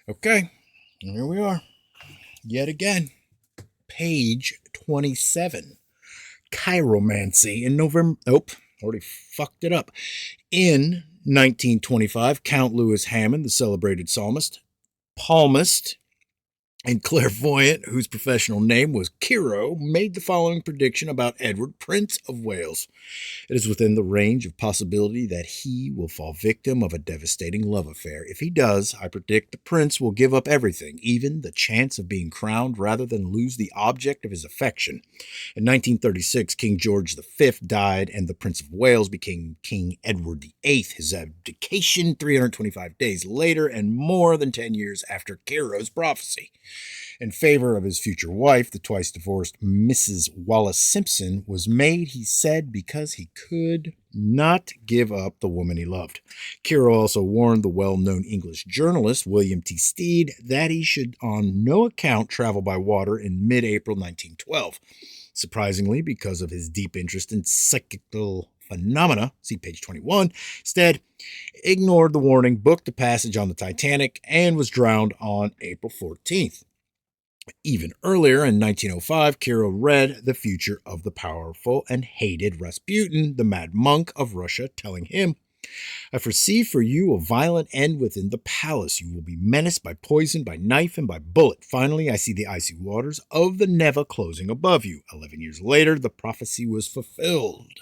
Okay, here we are. Yet again. Page 27. Chiromancy in November. Nope, already fucked it up. In 1925, Count Louis Hammond, the celebrated palmist, and clairvoyant, whose professional name was Kiro, made the following prediction about Edward, Prince of Wales. It is within the range of possibility that he will fall victim of a devastating love affair. If he does, I predict the prince will give up everything, even the chance of being crowned, rather than lose the object of his affection. In 1936, King George V died, and the Prince of Wales became King Edward VIII. His abdication 325 days later, and more than 10 years after Caro's prophecy. In favor of his future wife, the twice divorced Mrs. Wallace Simpson, was made, he said, because he could not give up the woman he loved. Kiro also warned the well-known English journalist William T. Stead that he should on no account travel by water in mid-April 1912. Surprisingly, because of his deep interest in psychical phenomena, see page 21, Stead ignored the warning, booked a passage on the Titanic, and was drowned on April 14th. Even earlier, in 1905, Kiro read the future of the powerful and hated Rasputin, the mad monk of Russia, telling him, I foresee for you a violent end within the palace. You will be menaced by poison, by knife, and by bullet. Finally, I see the icy waters of the Neva closing above you. 11 years later, the prophecy was fulfilled.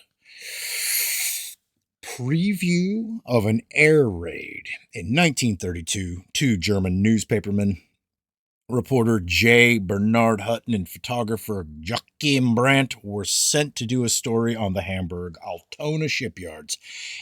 Preview of an air raid. In 1932, two German newspapermen, reporter J. Bernard Hutton and photographer Joachim Brandt, were sent to do a story on the Hamburg Altona shipyards.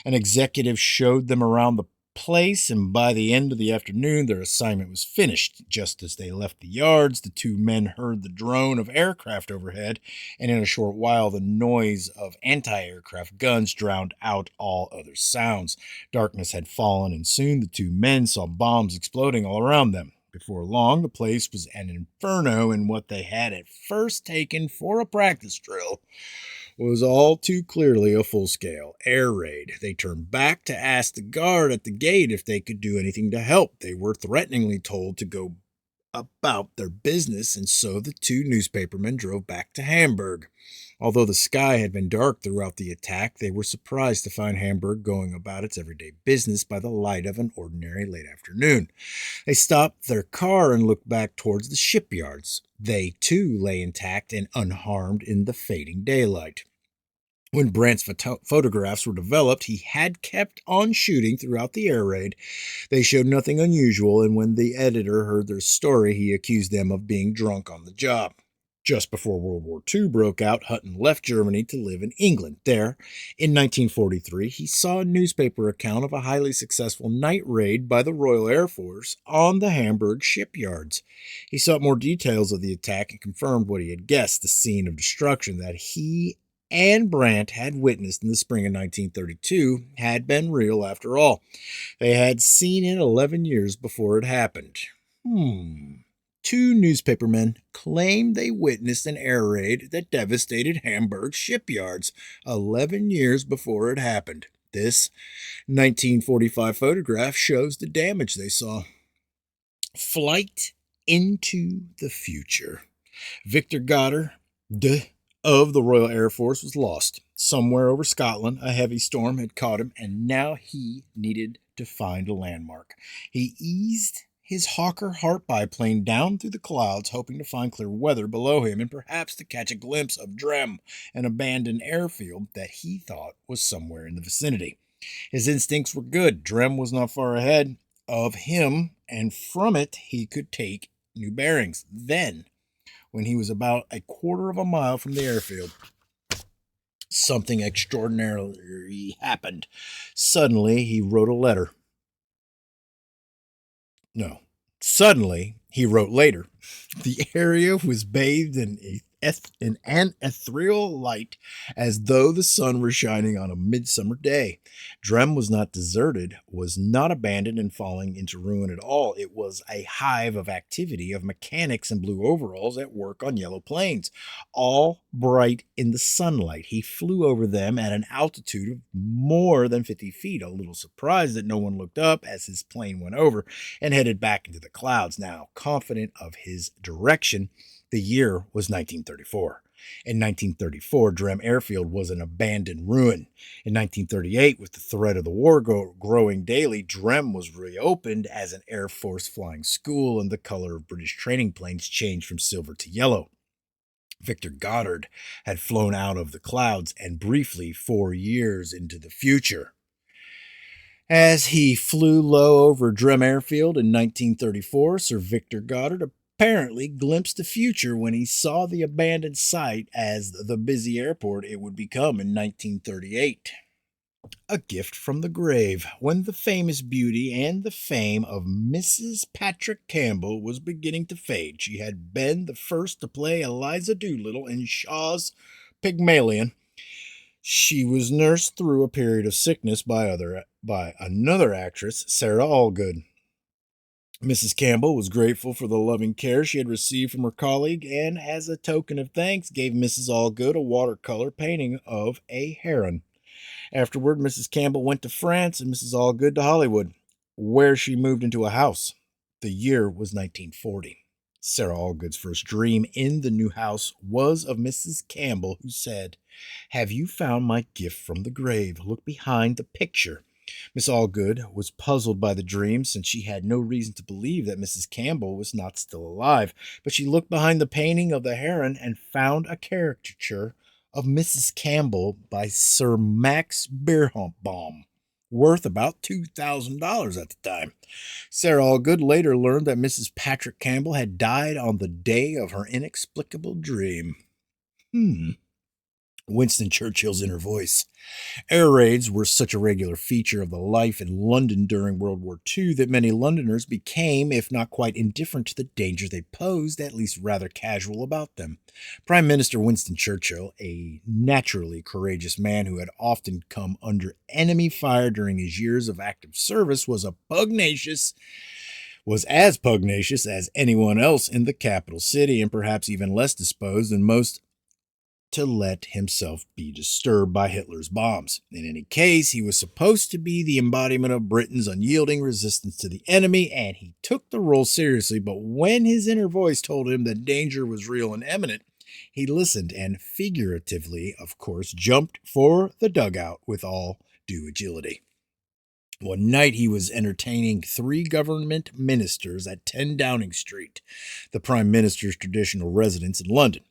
An executive showed them around the place, and by the end of the afternoon, their assignment was finished. Just as they left the yards, the two men heard the drone of aircraft overhead, and in a short while, the noise of anti-aircraft guns drowned out all other sounds. Darkness had fallen, and soon the two men saw bombs exploding all around them. Before long, the place was an inferno, and what they had at first taken for a practice drill was all too clearly a full-scale air raid. They turned back to ask the guard at the gate if they could do anything to help. They were threateningly told to go about their business, and so the two newspapermen drove back to Hamburg. Although the sky had been dark throughout the attack, they were surprised to find Hamburg going about its everyday business by the light of an ordinary late afternoon. They stopped their car and looked back towards the shipyards. They, too, lay intact and unharmed in the fading daylight. When Brandt's photographs were developed, he had kept on shooting throughout the air raid. They showed nothing unusual, and when the editor heard their story, he accused them of being drunk on the job. Just before World War II broke out, Hutton left Germany to live in England. There, in 1943, he saw a newspaper account of a highly successful night raid by the Royal Air Force on the Hamburg shipyards. He sought more details of the attack and confirmed what he had guessed, the scene of destruction that he and Brandt had witnessed in the spring of 1932 had been real after all. They had seen it 11 years before it happened. Two newspapermen claimed they witnessed an air raid that devastated Hamburg shipyards 11 years before it happened. This 1945 photograph shows the damage they saw. Flight into the future. Victor Goddard of the Royal Air Force was lost. Somewhere over Scotland, a heavy storm had caught him, and now he needed to find a landmark. He eased his Hawker Hart biplane down through the clouds, hoping to find clear weather below him and perhaps to catch a glimpse of Drem, an abandoned airfield that he thought was somewhere in the vicinity. His instincts were good. Drem was not far ahead of him, and from it he could take new bearings. Then, when he was about a quarter of a mile from the airfield, something extraordinary happened. Suddenly, he wrote a letter. No. Suddenly, he wrote later, the area was bathed in a an ethereal light as though the sun were shining on a midsummer day. Drem was not deserted, was not abandoned and falling into ruin at all. It was a hive of activity of mechanics in blue overalls at work on yellow planes, all bright in the sunlight. He flew over them at an altitude of more than 50 feet, a little surprised that no one looked up as his plane went over, and headed back into the clouds. Now, confident of his direction, the year was 1934. In 1934, Drem Airfield was an abandoned ruin. In 1938, with the threat of the war growing daily, Drem was reopened as an Air Force flying school, and the color of British training planes changed from silver to yellow. Victor Goddard had flown out of the clouds and briefly 4 years into the future. As he flew low over Drem Airfield in 1934, Sir Victor Goddard apparently glimpsed the future when he saw the abandoned site as the busy airport it would become in 1938. A gift from the grave. When the famous beauty and the fame of Mrs. Patrick Campbell was beginning to fade, she had been the first to play Eliza Doolittle in Shaw's Pygmalion. She was nursed through a period of sickness by another actress, Sarah Allgood. Mrs. Campbell was grateful for the loving care she had received from her colleague, and as a token of thanks, gave Mrs. Allgood a watercolor painting of a heron. Afterward, Mrs. Campbell went to France and Mrs. Allgood to Hollywood, where she moved into a house. The year was 1940. Sarah Allgood's first dream in the new house was of Mrs. Campbell, who said, "Have you found my gift from the grave? Look behind the picture." Miss Allgood was puzzled by the dream, since she had no reason to believe that Mrs. Campbell was not still alive, but she looked behind the painting of the heron and found a caricature of Mrs. Campbell by Sir Max Beerbohm, worth about $2,000 at the time. Sarah Allgood later learned that Mrs. Patrick Campbell had died on the day of her inexplicable dream. Winston Churchill's inner voice. Air raids were such a regular feature of the life in London during World War II that many Londoners became, if not quite indifferent to the danger they posed, at least rather casual about them. Prime Minister Winston Churchill, a naturally courageous man who had often come under enemy fire during his years of active service, was as pugnacious as anyone else in the capital city, and perhaps even less disposed than most to let himself be disturbed by Hitler's bombs. In any case, he was supposed to be the embodiment of Britain's unyielding resistance to the enemy, and he took the role seriously, but when his inner voice told him that danger was real and imminent, he listened and, figuratively, of course, jumped for the dugout with all due agility. One night he was entertaining 3 government ministers at 10 Downing Street, the Prime Minister's traditional residence in London.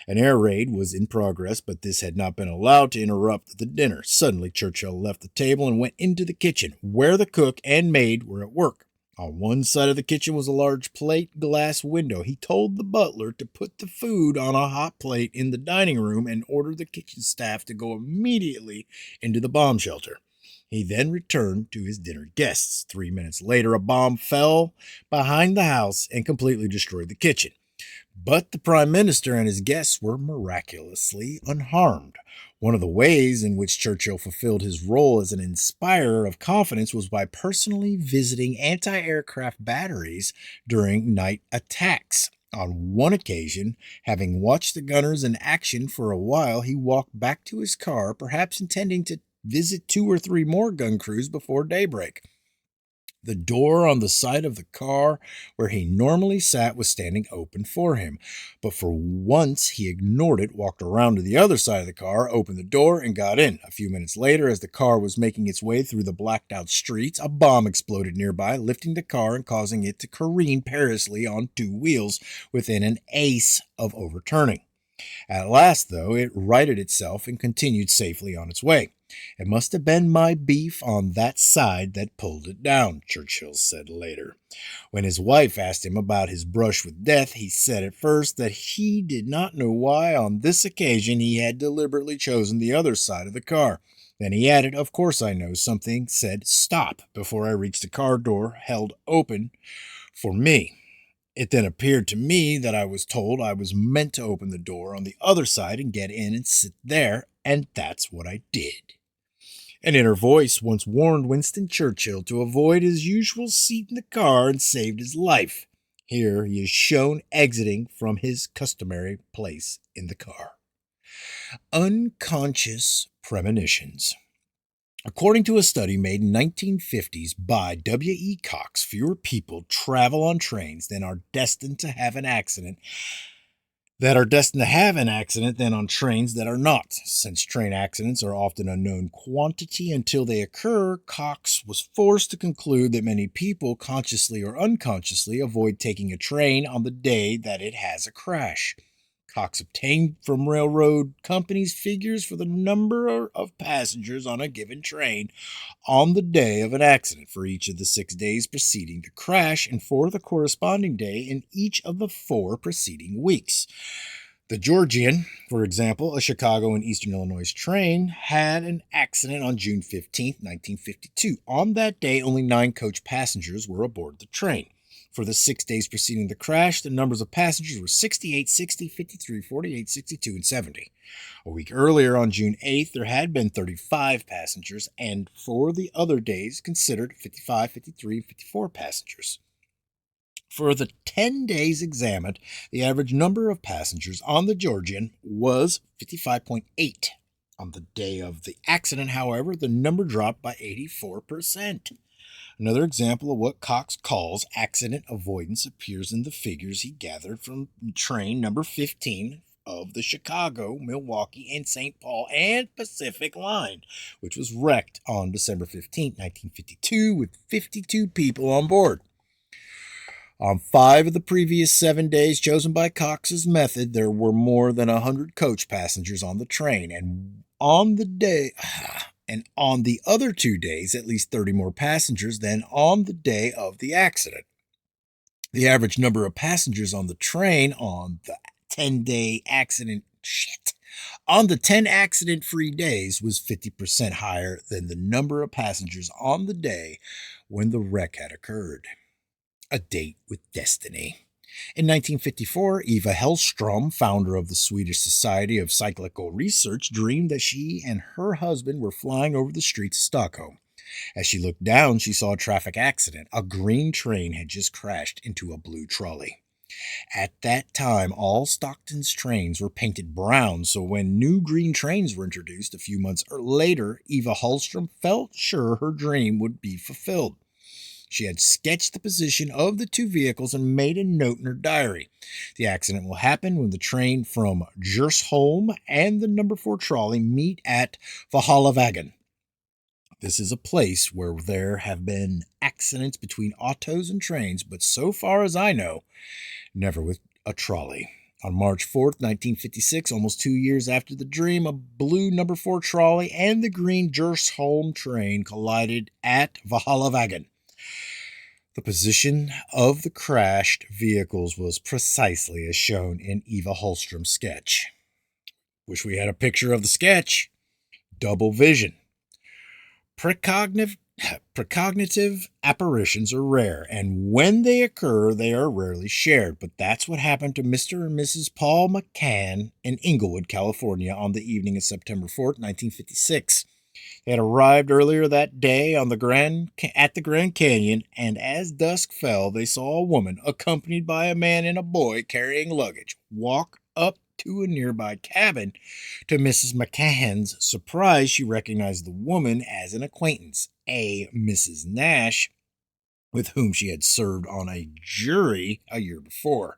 An air raid was in progress, but this had not been allowed to interrupt the dinner. Suddenly, Churchill left the table and went into the kitchen, where the cook and maid were at work. On one side of the kitchen was a large plate glass window. He told the butler to put the food on a hot plate in the dining room and ordered the kitchen staff to go immediately into the bomb shelter. He then returned to his dinner guests. 3 minutes later, a bomb fell behind the house and completely destroyed the kitchen. But the Prime Minister and his guests were miraculously unharmed. One of the ways in which Churchill fulfilled his role as an inspirer of confidence was by personally visiting anti-aircraft batteries during night attacks. On one occasion, having watched the gunners in action for a while, he walked back to his car, perhaps intending to visit 2 or 3 more gun crews before daybreak. The door on the side of the car where he normally sat was standing open for him, but for once he ignored it, walked around to the other side of the car, opened the door, and got in. A few minutes later, as the car was making its way through the blacked-out streets, a bomb exploded nearby, lifting the car and causing it to careen perilously on 2 wheels within an ace of overturning. At last, though, it righted itself and continued safely on its way. "It must have been my beef on that side that pulled it down," Churchill said later. When his wife asked him about his brush with death, he said at first that he did not know why on this occasion he had deliberately chosen the other side of the car. Then he added, "Of course I know something said 'stop' before I reached the car door held open for me. It then appeared to me that I was told I was meant to open the door on the other side and get in and sit there, and that's what I did. An inner voice once warned Winston Churchill to avoid his usual seat in the car and saved his life. Here he is shown exiting from his customary place in the car. Unconscious premonitions. According to a study made in 1950s by W.E. Cox, fewer people travel on trains than are destined to have an accident than on trains that are not. Since train accidents are often a known quantity until they occur, Cox was forced to conclude that many people, consciously or unconsciously, avoid taking a train on the day that it has a crash. Cox obtained from railroad companies figures for the number of passengers on a given train on the day of an accident for each of the 6 days preceding the crash and for the corresponding day in each of the 4 preceding weeks. The Georgian, for example, a Chicago and Eastern Illinois train, had an accident on June 15, 1952. On that day, only 9 coach passengers were aboard the train. For the 6 days preceding the crash, the numbers of passengers were 68, 60, 53, 48, 62, and 70. A week earlier, on June 8th, there had been 35 passengers, and for the other days, considered 55, 53, and 54 passengers. For the 10 days examined, the average number of passengers on the Georgian was 55.8. On the day of the accident, however, the number dropped by 84%. Another example of what Cox calls accident avoidance appears in the figures he gathered from train number 15 of the Chicago, Milwaukee, and St. Paul and Pacific line, which was wrecked on December 15, 1952, with 52 people on board. On 5 of the previous 7 days chosen by Cox's method, there were more than 100 coach passengers on the train, and on the other 2 days, at least 30 more passengers than on the day of the accident. The average number of passengers on the train on the 10-day accident on the 10 accident-free days was 50% higher than the number of passengers on the day when the wreck had occurred. A date with destiny. In 1954, Eva Hellstrom, founder of the Swedish Society of Cyclical Research, dreamed that she and her husband were flying over the streets of Stockholm. As she looked down, she saw a traffic accident. A green train had just crashed into a blue trolley. At that time, all Stockton's trains were painted brown, so when new green trains were introduced a few months later, Eva Hellstrom felt sure her dream would be fulfilled. She had sketched the position of the 2 vehicles and made a note in her diary. The accident will happen when the train from Djursholm and the number 4 trolley meet at Valhallavägen. This is a place where there have been accidents between autos and trains, but so far as I know, never with a trolley. On March 4th, 1956, almost 2 years after the dream, a blue number 4 trolley and the green Djursholm train collided at Valhallavägen. The position of the crashed vehicles was precisely as shown in Eva Hellstrom's sketch. Wish we had a picture of the sketch. Double vision. Precognitive apparitions are rare, and when they occur, they are rarely shared. But that's what happened to Mr. and Mrs. Paul McCann in Inglewood, California, on the evening of September 4th, 1956. They had arrived earlier that day at the Grand Canyon, and as dusk fell, they saw a woman, accompanied by a man and a boy carrying luggage, walk up to a nearby cabin. To Mrs. McCann's surprise, she recognized the woman as an acquaintance, a Mrs. Nash, with whom she had served on a jury a year before.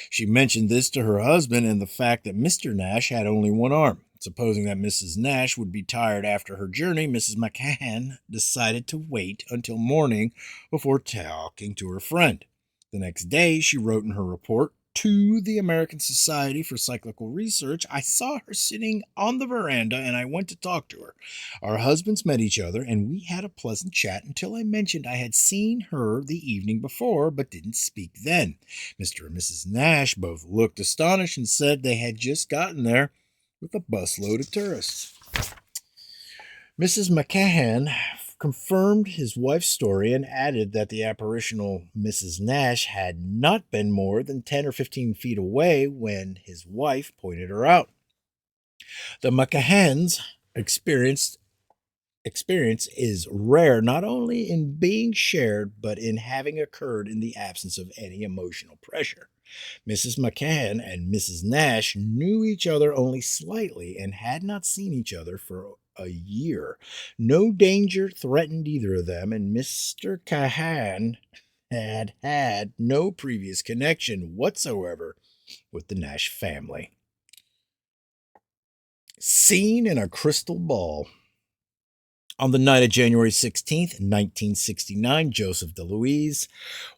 She mentioned this to her husband and the fact that Mr. Nash had only one arm. Supposing that Mrs. Nash would be tired after her journey, Mrs. McCann decided to wait until morning before talking to her friend. The next day, she wrote in her report to the American Society for Cyclical Research, "I saw her sitting on the veranda and I went to talk to her. Our husbands met each other and we had a pleasant chat until I mentioned I had seen her the evening before but didn't speak then. Mr. and Mrs. Nash both looked astonished and said they had just gotten there with a busload of tourists." Mrs. McCann confirmed his wife's story and added that the apparitional Mrs. Nash had not been more than 10 or 15 feet away when his wife pointed her out. The McCahans experience is rare not only in being shared but in having occurred in the absence of any emotional pressure. Mrs. McCann and Mrs. Nash knew each other only slightly and had not seen each other for a year. No danger threatened either of them, and Mr. Cahan had had no previous connection whatsoever with the Nash family. Seen in a crystal ball. On the night of January 16th, 1969, Joseph DeLuise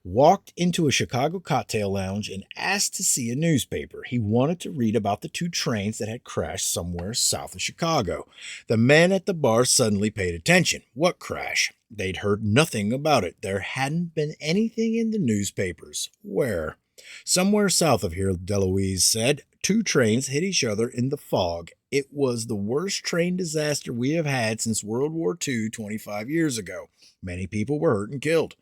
walked into a Chicago cocktail lounge and asked to see a newspaper. He wanted to read about the two trains that had crashed somewhere south of Chicago. The men at the bar suddenly paid attention. What crash? They'd heard nothing about it. There hadn't been anything in the newspapers. Where? Somewhere south of here, DeLuise said. Two trains hit each other in the fog. It was the worst train disaster we have had since World War II 25 years ago. Many people were hurt and killed.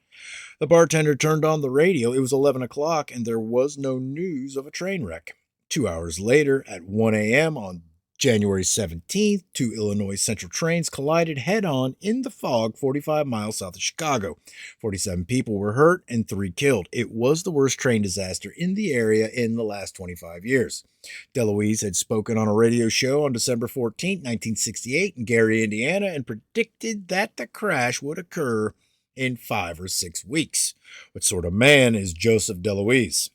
The bartender turned on the radio. It was 11 o'clock, and there was no news of a train wreck. 2 hours later, at 1 a.m. on January 17th, two Illinois Central trains collided head-on in the fog 45 miles south of Chicago. 47 people were hurt and 3 killed. It was the worst train disaster in the area in the last 25 years. DeLuise had spoken on a radio show on December 14, 1968 in Gary, Indiana, and predicted that the crash would occur in 5 or 6 weeks. What sort of man is Joseph DeLuise?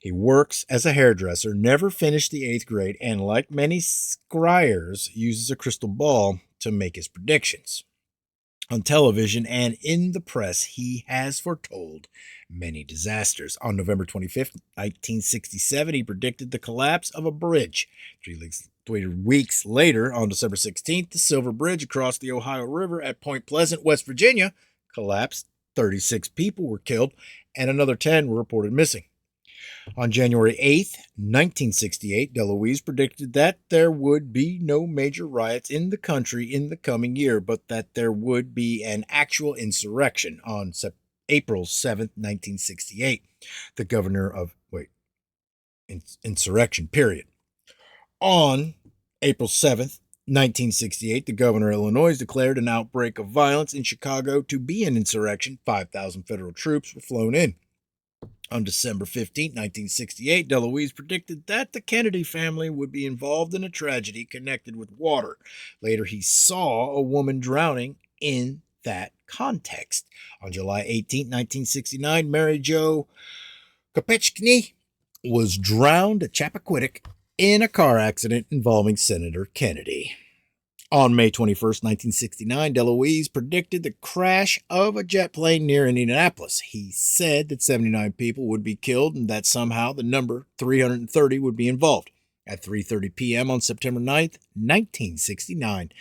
He works as a hairdresser, never finished the 8th grade, and like many scryers, uses a crystal ball to make his predictions. On television and in the press, he has foretold many disasters. On November 25th, 1967, he predicted the collapse of a bridge. 3 weeks later, on December 16th, the Silver Bridge across the Ohio River at Point Pleasant, West Virginia, collapsed. 36 people were killed, and another 10 were reported missing. On January 8th, 1968, DeLuise predicted that there would be no major riots in the country in the coming year, but that there would be an actual insurrection on April 7th, 1968. The governor of, insurrection, period. On April 7th, 1968, the governor of Illinois declared an outbreak of violence in Chicago to be an insurrection. 5,000 federal troops were flown in. On December 15, 1968, DeLuise predicted that the Kennedy family would be involved in a tragedy connected with water. Later, he saw a woman drowning in that context. On July 18, 1969, Mary Jo Kopechne was drowned at Chappaquiddick in a car accident involving Senator Kennedy. On May 21st, 1969, DeLuise predicted the crash of a jet plane near Indianapolis. He said that 79 people would be killed and that somehow the number 330 would be involved. At 3:30 p.m. on September 9th, 1969,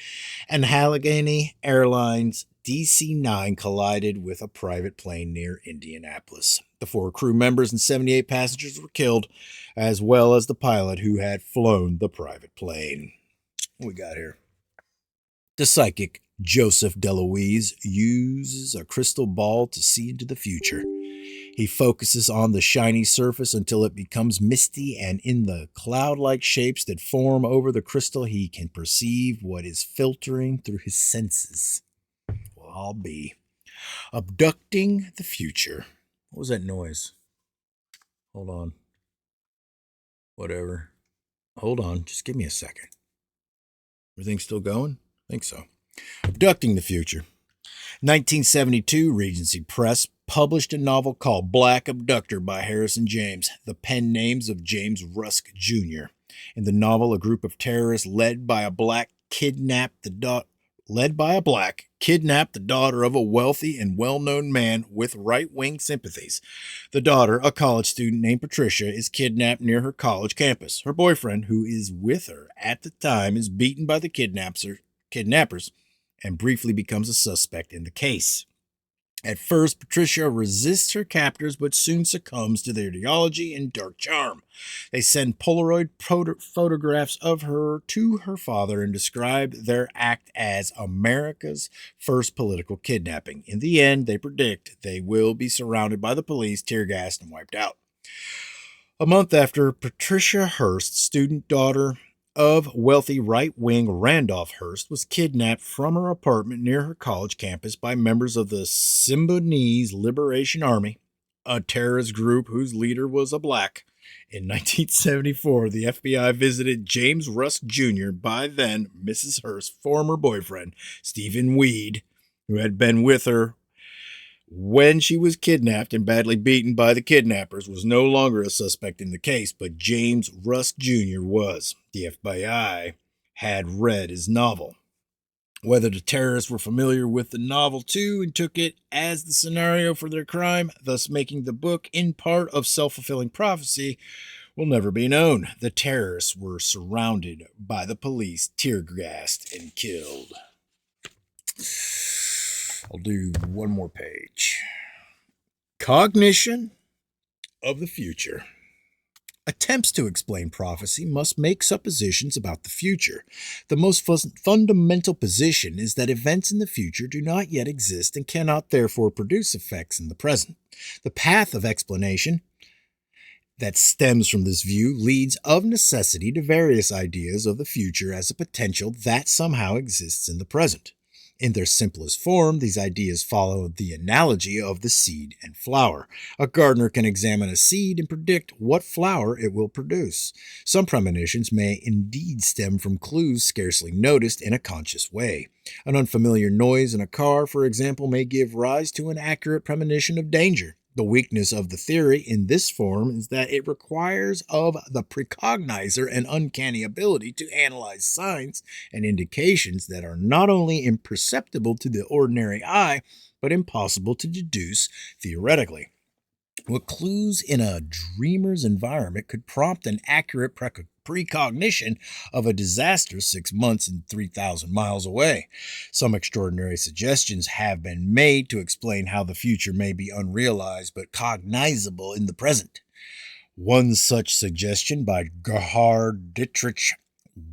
an Allegheny Airlines DC-9 collided with a private plane near Indianapolis. The 4 crew members and 78 passengers were killed, as well as the pilot who had flown the private plane. What we got here? The psychic Joseph DeLuise uses a crystal ball to see into the future. He focuses on the shiny surface until it becomes misty, and in the cloud-like shapes that form over the crystal, he can perceive what is filtering through his senses. Well, I'll be abducting the future. What was that noise? Hold on. Whatever. Hold on. Just give me a second. Everything's still going? I think so. Abducting the Future. 1972, Regency Press published a novel called Black Abductor by Harrison James, the pen names of James Rusk Jr. In the novel, a group of terrorists led by a black kidnapped the daughter of a wealthy and well-known man with right-wing sympathies. The daughter, a college student named Patricia, is kidnapped near her college campus. Her boyfriend, who is with her at the time, is beaten by the kidnappers and briefly becomes a suspect in the case. At first, Patricia resists her captors but soon succumbs to their ideology and dark charm. They send Polaroid photographs of her to her father and describe their act as America's first political kidnapping. In the end, they predict they will be surrounded by the police, tear gassed, and wiped out. A month after, Patricia Hearst, student daughter of wealthy right-wing Randolph Hearst, was kidnapped from her apartment near her college campus by members of the Symbionese Liberation Army, a terrorist group whose leader was a black. In 1974, the FBI visited James Rusk Jr., by then Mrs. Hearst's former boyfriend, Stephen Weed, who had been with her when she was kidnapped and badly beaten by the kidnappers, was no longer a suspect in the case, but James Rusk Jr. was. The FBI had read his novel. Whether the terrorists were familiar with the novel too and took it as the scenario for their crime, thus making the book in part of self-fulfilling prophecy, will never be known. The terrorists were surrounded by the police, tear-gassed, and killed. I'll do one more page. Cognition of the future. Attempts to explain prophecy must make suppositions about the future. The most fundamental position is that events in the future do not yet exist and cannot therefore produce effects in the present. The path of explanation that stems from this view leads of necessity to various ideas of the future as a potential that somehow exists in the present. In their simplest form, these ideas follow the analogy of the seed and flower. A gardener can examine a seed and predict what flower it will produce. Some premonitions may indeed stem from clues scarcely noticed in a conscious way. An unfamiliar noise in a car, for example, may give rise to an accurate premonition of danger. The weakness of the theory in this form is that it requires of the precognizer an uncanny ability to analyze signs and indications that are not only imperceptible to the ordinary eye, but impossible to deduce theoretically. What clues in a dreamer's environment could prompt an accurate precognition of a disaster 6 months and 3,000 miles away? Some extraordinary suggestions have been made to explain how the future may be unrealized but cognizable in the present. One such suggestion by Gerhard Dietrich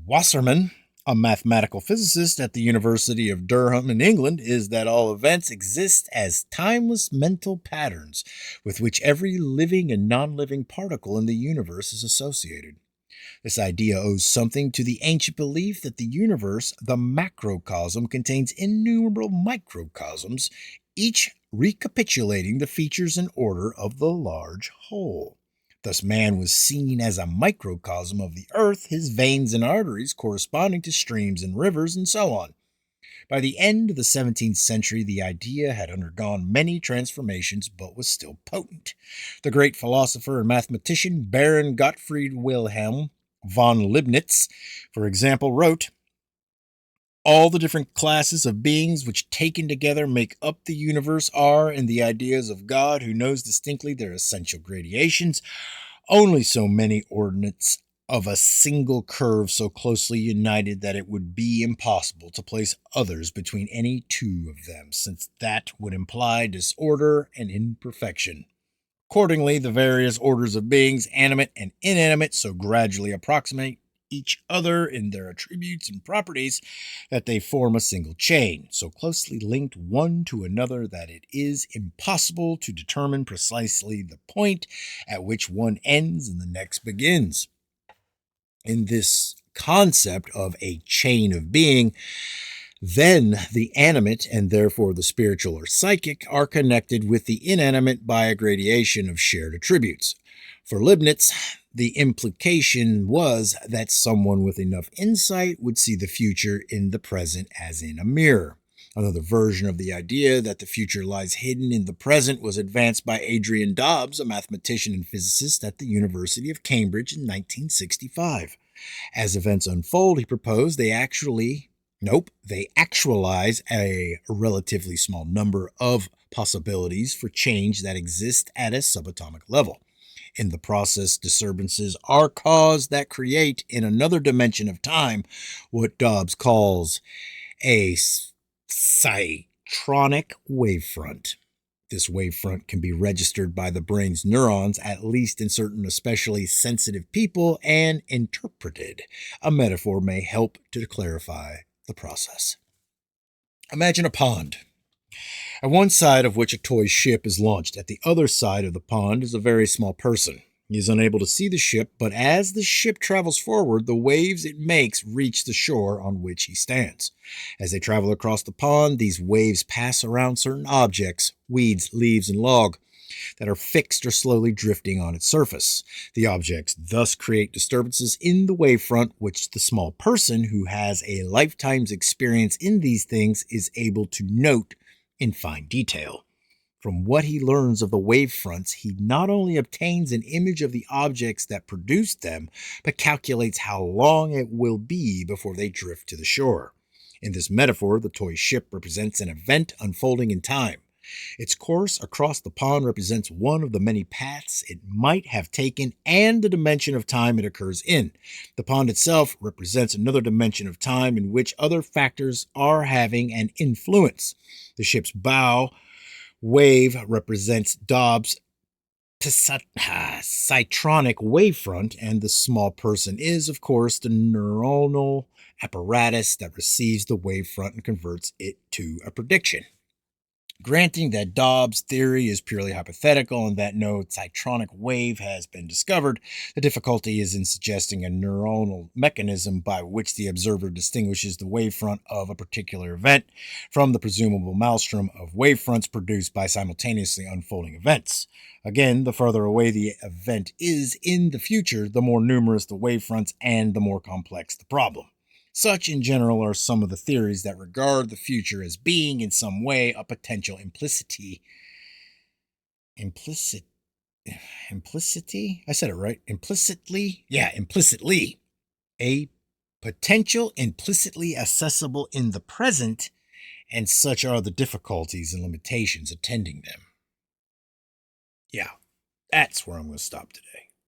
Wassermann, a mathematical physicist at the University of Durham in England, is that all events exist as timeless mental patterns with which every living and non-living particle in the universe is associated. This idea owes something to the ancient belief that the universe, the macrocosm, contains innumerable microcosms, each recapitulating the features and order of the large whole. Thus man was seen as a microcosm of the earth, his veins and arteries corresponding to streams and rivers, and so on. By the end of the 17th century, the idea had undergone many transformations, but was still potent. The great philosopher and mathematician Baron Gottfried Wilhelm von Leibniz, for example, wrote, "All the different classes of beings which taken together make up the universe are, in the ideas of God, who knows distinctly their essential gradations, only so many ordinates of a single curve so closely united that it would be impossible to place others between any two of them, since that would imply disorder and imperfection. Accordingly, the various orders of beings, animate and inanimate, so gradually approximate each other in their attributes and properties that they form a single chain, so closely linked one to another that it is impossible to determine precisely the point at which one ends and the next begins." In this concept of a chain of being, then the animate, and therefore the spiritual or psychic, are connected with the inanimate by a gradation of shared attributes. For Leibniz, the implication was that someone with enough insight would see the future in the present as in a mirror. Another version of the idea that the future lies hidden in the present was advanced by Adrian Dobbs, a mathematician and physicist at the University of Cambridge in 1965. As events unfold, he proposed they actualize a relatively small number of possibilities for change that exist at a subatomic level. In the process, disturbances are caused that create, in another dimension of time, what Dobbs calls a cyclonic wavefront. This wavefront can be registered by the brain's neurons, at least in certain especially sensitive people, and interpreted. A metaphor may help to clarify the process. Imagine a pond, at one side of which a toy ship is launched. At the other side of the pond is a very small person. He is unable to see the ship, but as the ship travels forward, the waves it makes reach the shore on which he stands. As they travel across the pond, these waves pass around certain objects, weeds, leaves, and log, that are fixed or slowly drifting on its surface. The objects thus create disturbances in the wavefront, which the small person, who has a lifetime's experience in these things, is able to note in fine detail. From what he learns of the wavefronts, he not only obtains an image of the objects that produced them, but calculates how long it will be before they drift to the shore. In this metaphor, the toy ship represents an event unfolding in time. Its course across the pond represents one of the many paths it might have taken and the dimension of time it occurs in. The pond itself represents another dimension of time in which other factors are having an influence. The ship's bow wave represents Dobbs' citronic wavefront, and the small person is, of course, the neuronal apparatus that receives the wavefront and converts it to a prediction. Granting that Dobbs' theory is purely hypothetical and that no citronic wave has been discovered, the difficulty is in suggesting a neuronal mechanism by which the observer distinguishes the wavefront of a particular event from the presumable maelstrom of wavefronts produced by simultaneously unfolding events. Again, the further away the event is in the future, the more numerous the wavefronts and the more complex the problem. Such, in general, are some of the theories that regard the future as being, in some way, a potential implicity. Implicity? I said it right. Implicitly? Yeah, implicitly. A potential implicitly accessible in the present, and such are the difficulties and limitations attending them. Yeah, that's where I'm going to stop today.